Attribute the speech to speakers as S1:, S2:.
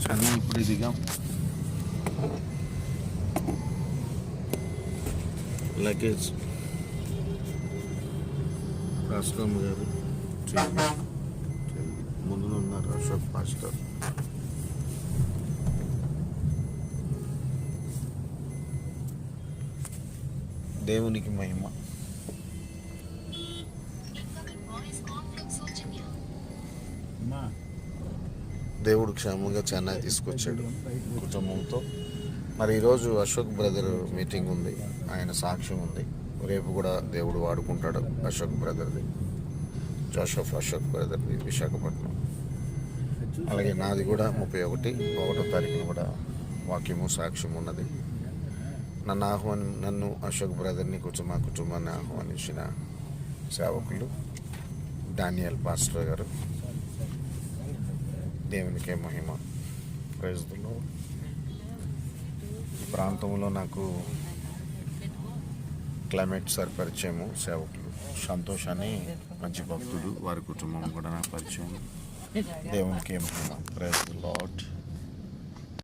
S1: చెన్నై ఇప్పుడు దిగాం. లగేజ్ రాష్ట్రం గారు ముందు ఉన్నారు అశోక్ మాస్టర్. దేవునికి మహిమ. దేవుడు క్షేమంగా చెన్నై తీసుకొచ్చాడు కుటుంబంతో. మరి ఈరోజు అశోక్ బ్రదర్ మీటింగ్ ఉంది, ఆయన సాక్ష్యం ఉంది. రేపు కూడా దేవుడు వాడుకుంటాడు అశోక్ బ్రదర్ది, జోసెఫ్ అశోక్ బ్రదర్ది విశాఖపట్నం. అలాగే నాది కూడా 31వ తారీఖున కూడా వాక్యము సాక్ష్యం ఉన్నది. నన్ను అశోక్ బ్రదర్ని మా కుటుంబాన్ని ఆహ్వానించిన సేవకులు డానియల్ పాస్టర్ గారు. దేవునికే మహిమ. Praise the lord. ఈ ప్రాంతంలో నాకు క్లైమేట్ సార్ పరిచయము, సేవకులు సంతోష్ అని మంచి భక్తుడు, వారి కుటుంబం కూడా నాకు పరిచయం. దేవునికే మహిమ. Praise the lord.